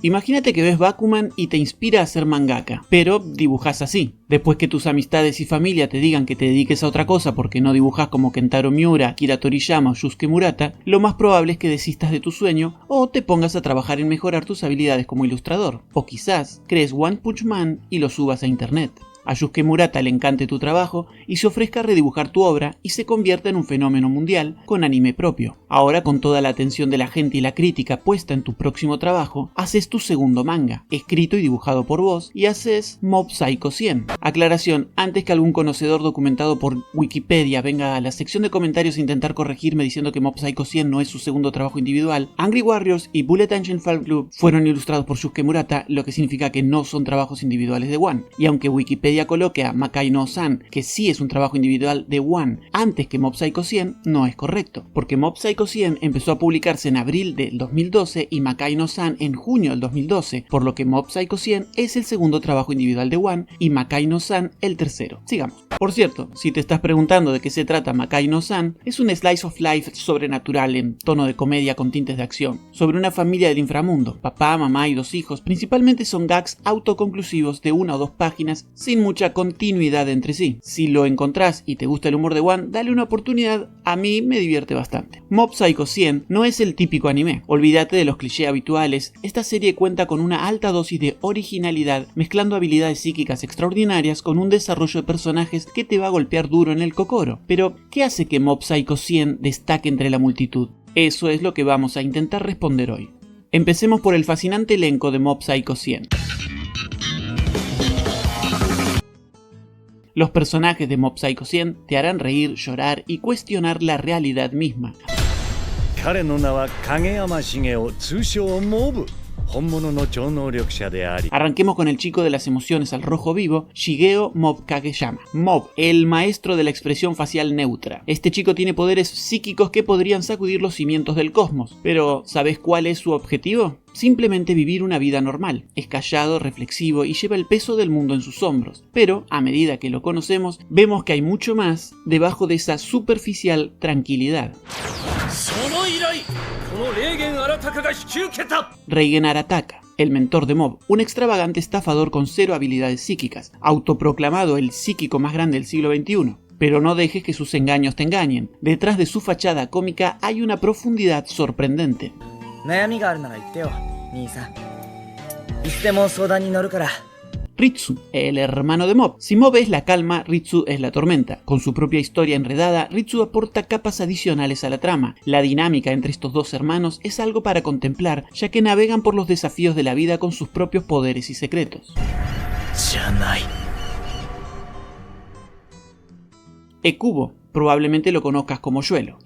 Imagínate que ves Bakuman y te inspira a ser mangaka, pero dibujas así. Después que tus amistades y familia te digan que te dediques a otra cosa porque no dibujas como Kentaro Miura, Akira Toriyama o Yusuke Murata, lo más probable es que desistas de tu sueño o te pongas a trabajar en mejorar tus habilidades como ilustrador. O quizás crees One Punch Man y lo subas a internet. A Yusuke Murata le encante tu trabajo y se ofrezca a redibujar tu obra y se convierta en un fenómeno mundial con anime propio. Ahora, con toda la atención de la gente y la crítica puesta en tu próximo trabajo, haces tu segundo manga, escrito y dibujado por vos, y haces Mob Psycho 100. Aclaración, antes que algún conocedor documentado por Wikipedia venga a la sección de comentarios a intentar corregirme diciendo que Mob Psycho 100 no es su segundo trabajo individual, Angry Warriors y Bullet Angel Fan Club fueron ilustrados por Yusuke Murata, lo que significa que no son trabajos individuales de One. Y aunque Wikipedia coloque a Makai no San, que sí es un trabajo individual de One, antes que Mob Psycho 100, no es correcto, porque Mob Psycho 100 empezó a publicarse en abril del 2012 y Makai no San en junio del 2012, por lo que Mob Psycho 100 es el segundo trabajo individual de One y Makai no San el tercero. Sigamos. Por cierto, si te estás preguntando de qué se trata Makai no San, es un slice of life sobrenatural en tono de comedia con tintes de acción, sobre una familia del inframundo, papá, mamá y 2 hijos. Principalmente son gags autoconclusivos de 1 o 2 páginas sin mucha continuidad entre sí. Si lo encontrás y te gusta el humor de One, dale una oportunidad, a mí me divierte bastante. Mob Psycho 100 no es el típico anime, olvídate de los clichés habituales, esta serie cuenta con una alta dosis de originalidad, mezclando habilidades psíquicas extraordinarias con un desarrollo de personajes que te va a golpear duro en el cocoro. Pero, ¿qué hace que Mob Psycho 100 destaque entre la multitud? Eso es lo que vamos a intentar responder hoy. Empecemos por el fascinante elenco de Mob Psycho 100. Los personajes de Mob Psycho 100 te harán reír, llorar y cuestionar la realidad misma. Arranquemos con el chico de las emociones al rojo vivo, Shigeo Mob Kageyama. Mob, el maestro de la expresión facial neutra. Este chico tiene poderes psíquicos que podrían sacudir los cimientos del cosmos. Pero, ¿sabes cuál es su objetivo? Simplemente vivir una vida normal. Es callado, reflexivo y lleva el peso del mundo en sus hombros. Pero, a medida que lo conocemos, vemos que hay mucho más debajo de esa superficial tranquilidad. Reigen Arataka, el mentor de Mob, un extravagante estafador con 0 habilidades psíquicas, autoproclamado el psíquico más grande del siglo XXI. Pero no dejes que sus engaños te engañen. Detrás de su fachada cómica hay una profundidad sorprendente. Ritsu, el hermano de Mob. Si Mob es la calma, Ritsu es la tormenta. Con su propia historia enredada, Ritsu aporta capas adicionales a la trama. La dinámica entre estos dos hermanos es algo para contemplar, ya que navegan por los desafíos de la vida con sus propios poderes y secretos. Ekubo. Probablemente lo conozcas como Yuelo.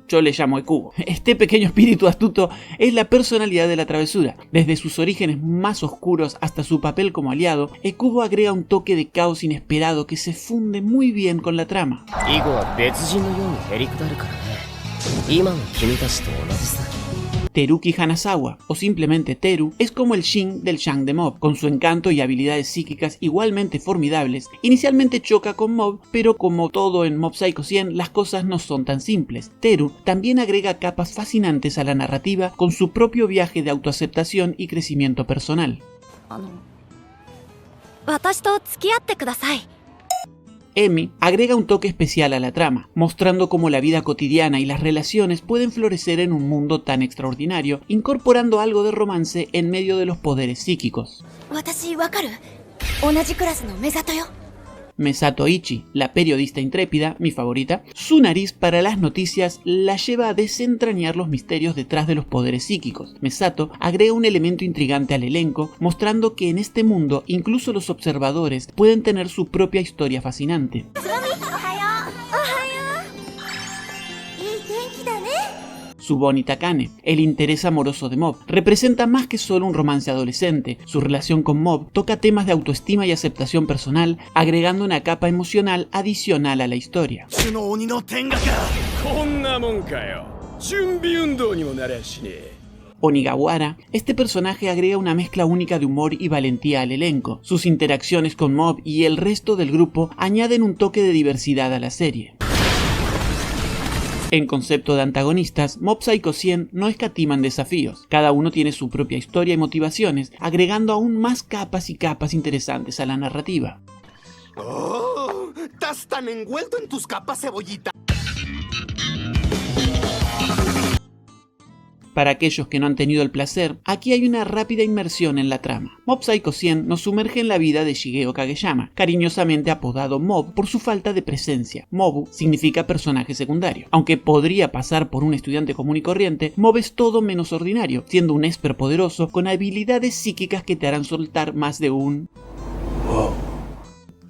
Yo le llamo Ekubo. Este pequeño espíritu astuto es la personalidad de la travesura. Desde sus orígenes más oscuros hasta su papel como aliado, Ekubo agrega un toque de caos inesperado que se funde muy bien con la trama. Teruki Hanazawa, o simplemente Teru, es como el Shin del Yang de Mob, con su encanto y habilidades psíquicas igualmente formidables. Inicialmente choca con Mob, pero como todo en Mob Psycho 100, las cosas no son tan simples. Teru también agrega capas fascinantes a la narrativa con su propio viaje de autoaceptación y crecimiento personal. Emi agrega un toque especial a la trama, mostrando cómo la vida cotidiana y las relaciones pueden florecer en un mundo tan extraordinario, incorporando algo de romance en medio de los poderes psíquicos. Mesato Ichi, la periodista intrépida, mi favorita, su nariz para las noticias la lleva a desentrañar los misterios detrás de los poderes psíquicos. Mesato agrega un elemento intrigante al elenco, mostrando que en este mundo incluso los observadores pueden tener su propia historia fascinante. Tsuboni Takane, el interés amoroso de Mob, representa más que solo un romance adolescente. Su relación con Mob toca temas de autoestima y aceptación personal, agregando una capa emocional adicional a la historia. Onigawara, este personaje agrega una mezcla única de humor y valentía al elenco. Sus interacciones con Mob y el resto del grupo añaden un toque de diversidad a la serie. En concepto de antagonistas, Mob Psycho 100 no escatiman desafíos. Cada uno tiene su propia historia y motivaciones, agregando aún más capas y capas interesantes a la narrativa. ¡Oh! ¡Estás tan envuelto en tus capas, cebollita! Para aquellos que no han tenido el placer, aquí hay una rápida inmersión en la trama. Mob Psycho 100 nos sumerge en la vida de Shigeo Kageyama, cariñosamente apodado Mob por su falta de presencia. Mobu significa personaje secundario. Aunque podría pasar por un estudiante común y corriente, Mob es todo menos ordinario, siendo un esper poderoso con habilidades psíquicas que te harán soltar más de un wow.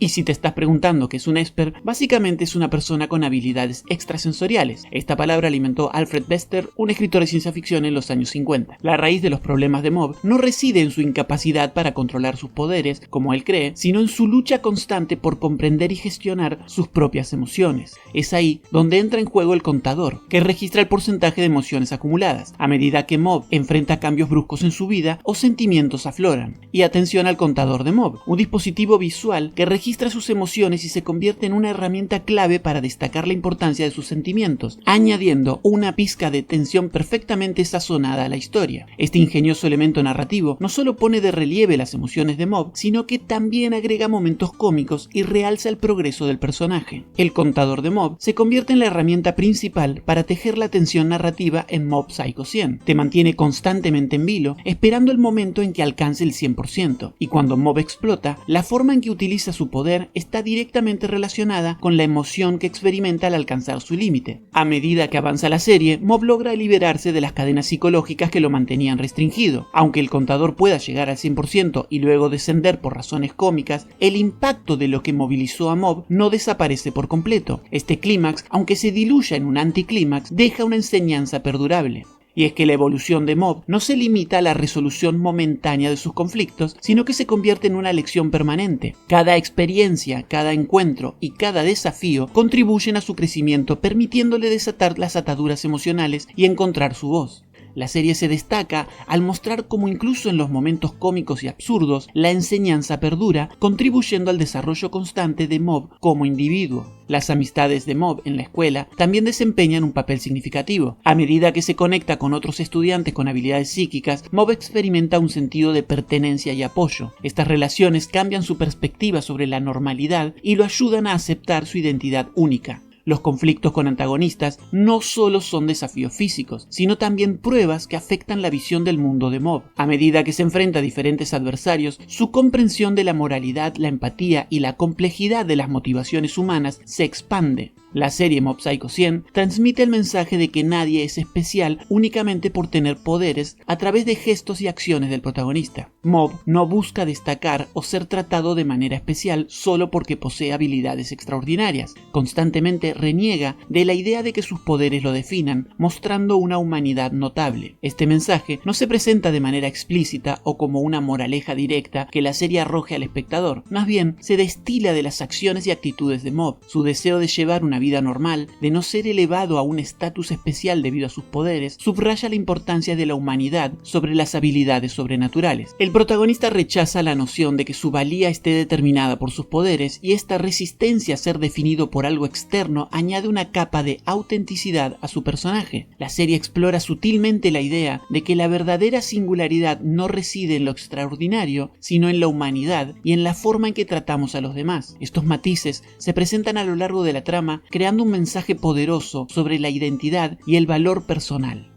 Y si te estás preguntando qué es un esper, básicamente es una persona con habilidades extrasensoriales. Esta palabra alimentó Alfred Bester, un escritor de ciencia ficción en los años 50. La raíz de los problemas de Mob no reside en su incapacidad para controlar sus poderes, como él cree, sino en su lucha constante por comprender y gestionar sus propias emociones. Es ahí donde entra en juego el contador, que registra el porcentaje de emociones acumuladas, a medida que Mob enfrenta cambios bruscos en su vida o sentimientos afloran. Y atención al contador de Mob, un dispositivo visual que registra sus emociones y se convierte en una herramienta clave para destacar la importancia de sus sentimientos, añadiendo una pizca de tensión perfectamente sazonada a la historia. Este ingenioso elemento narrativo no solo pone de relieve las emociones de Mob, sino que también agrega momentos cómicos y realza el progreso del personaje. El contador de Mob se convierte en la herramienta principal para tejer la tensión narrativa en Mob Psycho 100. Te mantiene constantemente en vilo, esperando el momento en que alcance el 100%, y cuando Mob explota, la forma en que utiliza su poder está directamente relacionada con la emoción que experimenta al alcanzar su límite. A medida que avanza la serie, Mob logra liberarse de las cadenas psicológicas que lo mantenían restringido. Aunque el contador pueda llegar al 100% y luego descender por razones cómicas, el impacto de lo que movilizó a Mob no desaparece por completo. Este clímax, aunque se diluya en un anticlímax, deja una enseñanza perdurable. Y es que la evolución de Mob no se limita a la resolución momentánea de sus conflictos, sino que se convierte en una lección permanente. Cada experiencia, cada encuentro y cada desafío contribuyen a su crecimiento, permitiéndole desatar las ataduras emocionales y encontrar su voz. La serie se destaca al mostrar cómo incluso en los momentos cómicos y absurdos, la enseñanza perdura, contribuyendo al desarrollo constante de Mob como individuo. Las amistades de Mob en la escuela también desempeñan un papel significativo. A medida que se conecta con otros estudiantes con habilidades psíquicas, Mob experimenta un sentido de pertenencia y apoyo. Estas relaciones cambian su perspectiva sobre la normalidad y lo ayudan a aceptar su identidad única. Los conflictos con antagonistas no solo son desafíos físicos, sino también pruebas que afectan la visión del mundo de Mob. A medida que se enfrenta a diferentes adversarios, su comprensión de la moralidad, la empatía y la complejidad de las motivaciones humanas se expande. La serie Mob Psycho 100 transmite el mensaje de que nadie es especial únicamente por tener poderes a través de gestos y acciones del protagonista. Mob no busca destacar o ser tratado de manera especial solo porque posee habilidades extraordinarias. Constantemente reniega de la idea de que sus poderes lo definan, mostrando una humanidad notable. Este mensaje no se presenta de manera explícita o como una moraleja directa que la serie arroje al espectador, más bien se destila de las acciones y actitudes de Mob, su deseo de llevar una vida normal, de no ser elevado a un estatus especial debido a sus poderes, subraya la importancia de la humanidad sobre las habilidades sobrenaturales. El protagonista rechaza la noción de que su valía esté determinada por sus poderes, y esta resistencia a ser definido por algo externo añade una capa de autenticidad a su personaje. La serie explora sutilmente la idea de que la verdadera singularidad no reside en lo extraordinario, sino en la humanidad y en la forma en que tratamos a los demás. Estos matices se presentan a lo largo de la trama, creando un mensaje poderoso sobre la identidad y el valor personal.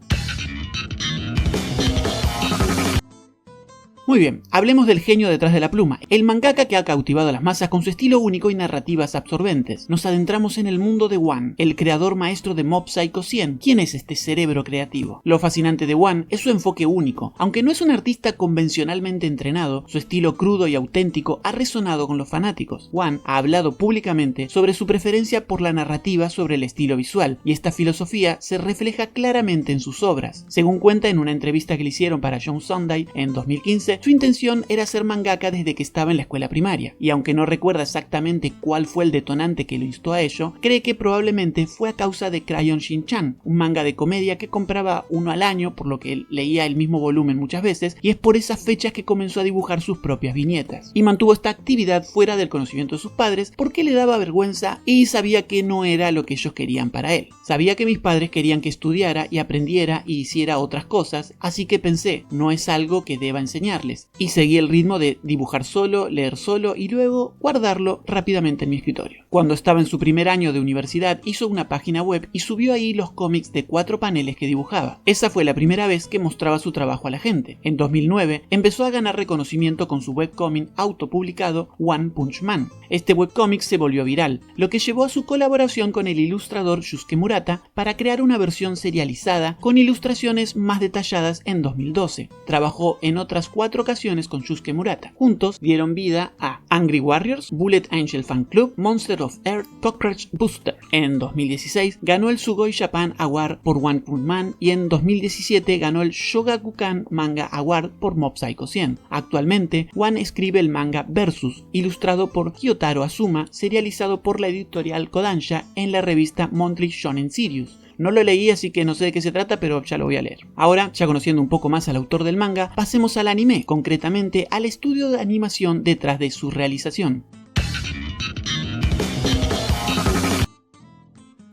Muy bien, hablemos del genio detrás de la pluma, el mangaka que ha cautivado a las masas con su estilo único y narrativas absorbentes. Nos adentramos en el mundo de One, el creador maestro de Mob Psycho 100. ¿Quién es este cerebro creativo? Lo fascinante de One es su enfoque único. Aunque no es un artista convencionalmente entrenado, su estilo crudo y auténtico ha resonado con los fanáticos. One ha hablado públicamente sobre su preferencia por la narrativa sobre el estilo visual, y esta filosofía se refleja claramente en sus obras. Según cuenta en una entrevista que le hicieron para Young Sunday en 2015, decía, su intención era ser mangaka desde que estaba en la escuela primaria, y aunque no recuerda exactamente cuál fue el detonante que lo instó a ello, cree que probablemente fue a causa de Crayon Shin-chan, un manga de comedia que compraba uno al año, por lo que leía el mismo volumen muchas veces, y es por esas fechas que comenzó a dibujar sus propias viñetas. Y mantuvo esta actividad fuera del conocimiento de sus padres porque le daba vergüenza y sabía que no era lo que ellos querían para él. Sabía que mis padres querían que estudiara y aprendiera y hiciera otras cosas, así que pensé, no es algo que deba enseñarles. Y seguí el ritmo de dibujar solo, leer solo y luego guardarlo rápidamente en mi escritorio. Cuando estaba en su primer año de universidad, hizo una página web y subió ahí los cómics de 4 paneles que dibujaba. Esa fue la primera vez que mostraba su trabajo a la gente. En 2009 empezó a ganar reconocimiento con su webcómic autopublicado One Punch Man. Este webcómic se volvió viral, lo que llevó a su colaboración con el ilustrador Shusuke Murata para crear una versión serializada con ilustraciones más detalladas en 2012. Trabajó en otras 4 ocasiones con Shusuke Murata. Juntos dieron vida a Angry Warriors, Bullet Angel Fan Club, Monster of Earth, Cockroach Booster. En 2016 ganó el Sugoi Japan Award por One Punch Man y en 2017 ganó el Shogakukan Manga Award por Mob Psycho 100. Actualmente, One escribe el manga Versus, ilustrado por Kyotaro Azuma, serializado por la editorial Kodansha en la revista Monthly Shonen Sirius. No lo leí, así que no sé de qué se trata, pero ya lo voy a leer. Ahora, ya conociendo un poco más al autor del manga, pasemos al anime, concretamente al estudio de animación detrás de su realización.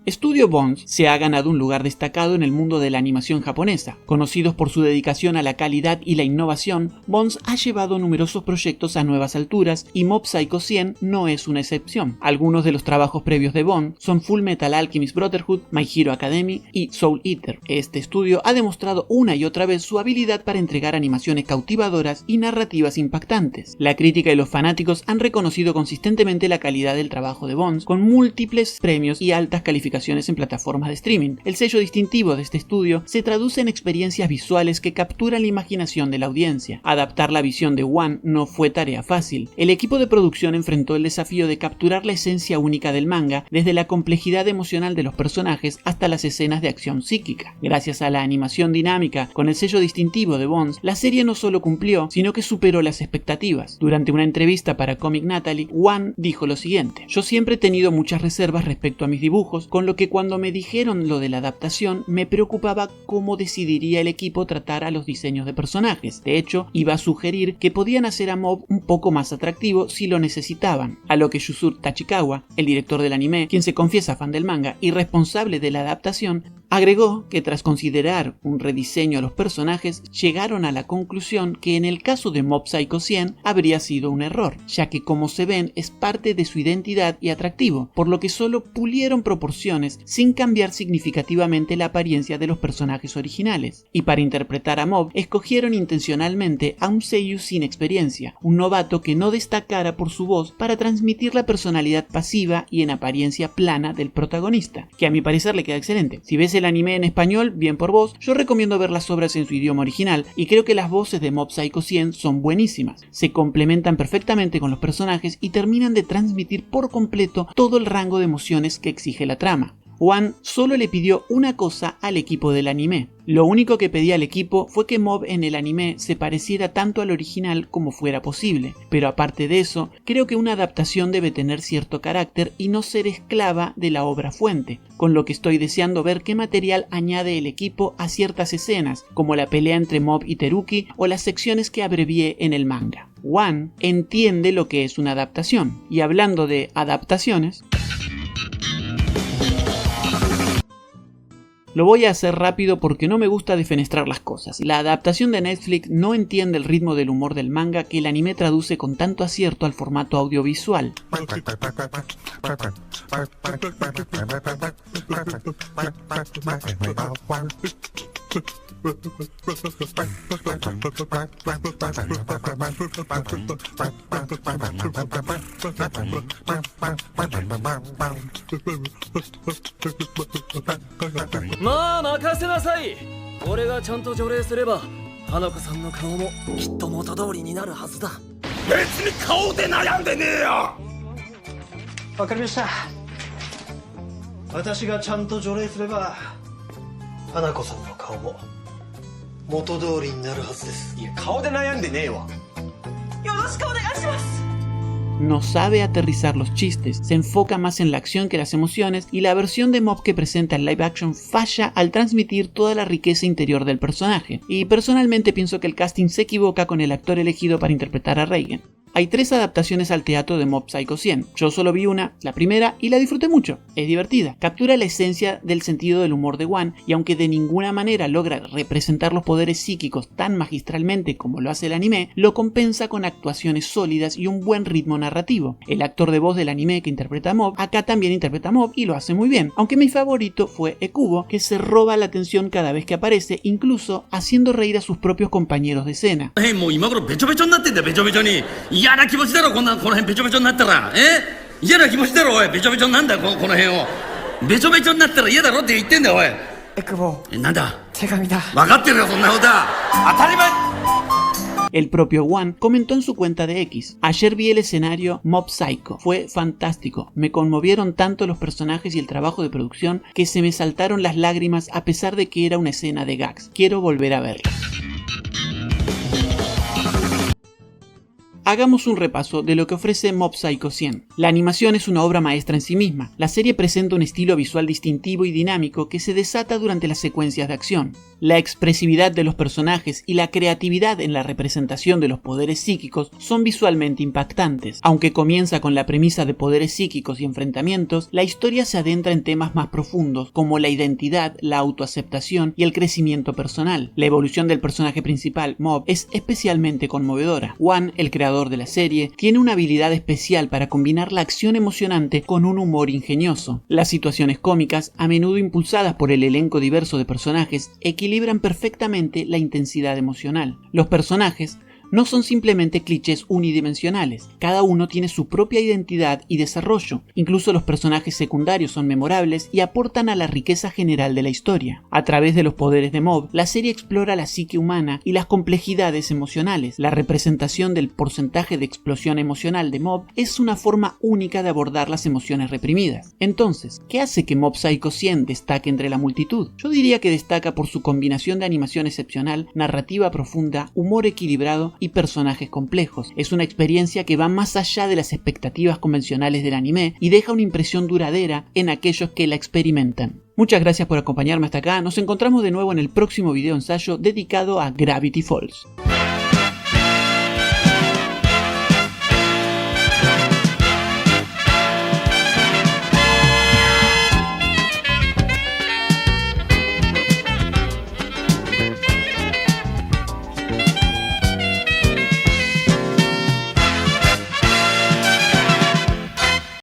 Studio Bones se ha ganado un lugar destacado en el mundo de la animación japonesa. Conocidos por su dedicación a la calidad y la innovación, Bones ha llevado numerosos proyectos a nuevas alturas y Mob Psycho 100 no es una excepción. Algunos de los trabajos previos de Bones son Full Metal Alchemist Brotherhood, My Hero Academy y Soul Eater. Este estudio ha demostrado una y otra vez su habilidad para entregar animaciones cautivadoras y narrativas impactantes. La crítica y los fanáticos han reconocido consistentemente la calidad del trabajo de Bones, con múltiples premios y altas calificaciones en plataformas de streaming. El sello distintivo de este estudio se traduce en experiencias visuales que capturan la imaginación de la audiencia. Adaptar la visión de One no fue tarea fácil. El equipo de producción enfrentó el desafío de capturar la esencia única del manga, desde la complejidad emocional de los personajes hasta las escenas de acción psíquica. Gracias a la animación dinámica con el sello distintivo de Bones, la serie no solo cumplió, sino que superó las expectativas. Durante una entrevista para Comic Natalie, One dijo lo siguiente: "Yo siempre he tenido muchas reservas respecto a mis dibujos, con lo que cuando me dijeron lo de la adaptación me preocupaba cómo decidiría el equipo tratar a los diseños de personajes. De hecho, iba a sugerir que podían hacer a Mob un poco más atractivo si lo necesitaban", a lo que Yuzuru Tachikawa, el director del anime, quien se confiesa fan del manga y responsable de la adaptación, agregó que tras considerar un rediseño a los personajes, llegaron a la conclusión que en el caso de Mob Psycho 100 habría sido un error, ya que como se ven es parte de su identidad y atractivo, por lo que solo pulieron proporciones sin cambiar significativamente la apariencia de los personajes originales. Y para interpretar a Mob, escogieron intencionalmente a un seiyuu sin experiencia, un novato que no destacara por su voz para transmitir la personalidad pasiva y en apariencia plana del protagonista, que a mi parecer le queda excelente. Si ves el anime en español, bien por vos, yo recomiendo ver las obras en su idioma original y creo que las voces de Mob Psycho 100 son buenísimas. Se complementan perfectamente con los personajes y terminan de transmitir por completo todo el rango de emociones que exige la trama. One solo le pidió una cosa al equipo del anime. Lo único que pedía al equipo fue que Mob en el anime se pareciera tanto al original como fuera posible, pero aparte de eso, creo que una adaptación debe tener cierto carácter y no ser esclava de la obra fuente, con lo que estoy deseando ver qué material añade el equipo a ciertas escenas, como la pelea entre Mob y Teruki o las secciones que abrevié en el manga. One entiende lo que es una adaptación, y hablando de adaptaciones, lo voy a hacer rápido porque no me gusta defenestrar las cosas. La adaptación de Netflix no entiende el ritmo del humor del manga que el anime traduce con tanto acierto al formato audiovisual. No sabe aterrizar los chistes, se enfoca más en la acción que las emociones y la versión de Mob que presenta en live action falla al transmitir toda la riqueza interior del personaje. Y personalmente pienso que el casting se equivoca con el actor elegido para interpretar a Reigen. Hay 3 adaptaciones al teatro de Mob Psycho 100. Yo solo vi una, la primera, y la disfruté mucho. Es divertida. Captura la esencia del sentido del humor de Wan, y aunque de ninguna manera logra representar los poderes psíquicos tan magistralmente como lo hace el anime, lo compensa con actuaciones sólidas y un buen ritmo narrativo. El actor de voz del anime que interpreta a Mob, acá también interpreta a Mob y lo hace muy bien. Aunque mi favorito fue Ekubo, que se roba la atención cada vez que aparece, incluso haciendo reír a sus propios compañeros de escena. 嫌な気持ちだろこの辺べちょべちょになったら嫌な気持ちだろおいべちょべちょになんだこの辺をべちょべちょになったら嫌だろって言ってんだよおいエクボなんだ手紙だ分かってるよそんなことは当たり前 El propio Wan comentó en su cuenta de X: ayer vi el escenario Mob Psycho, fue fantástico, me conmovieron tanto los personajes y el trabajo de producción que se me saltaron las lágrimas a pesar de que era una escena de gags, quiero volver a verla. Hagamos un repaso de lo que ofrece Mob Psycho 100. La animación es una obra maestra en sí misma. La serie presenta un estilo visual distintivo y dinámico que se desata durante las secuencias de acción. La expresividad de los personajes y la creatividad en la representación de los poderes psíquicos son visualmente impactantes. Aunque comienza con la premisa de poderes psíquicos y enfrentamientos, la historia se adentra en temas más profundos como la identidad, la autoaceptación y el crecimiento personal. La evolución del personaje principal, Mob, es especialmente conmovedora. Wan, el creador de la serie, tiene una habilidad especial para combinar la acción emocionante con un humor ingenioso. Las situaciones cómicas, a menudo impulsadas por el elenco diverso de personajes, equilibran perfectamente la intensidad emocional. Los personajes no son simplemente clichés unidimensionales, cada uno tiene su propia identidad y desarrollo, incluso los personajes secundarios son memorables y aportan a la riqueza general de la historia. A través de los poderes de Mob, la serie explora la psique humana y las complejidades emocionales. La representación del porcentaje de explosión emocional de Mob es una forma única de abordar las emociones reprimidas. Entonces, ¿qué hace que Mob Psycho 100 destaque entre la multitud? Yo diría que destaca por su combinación de animación excepcional, narrativa profunda, humor equilibrado y personajes complejos. Es una experiencia que va más allá de las expectativas convencionales del anime y deja una impresión duradera en aquellos que la experimentan. Muchas gracias por acompañarme hasta acá, nos encontramos de nuevo en el próximo video ensayo dedicado a Gravity Falls.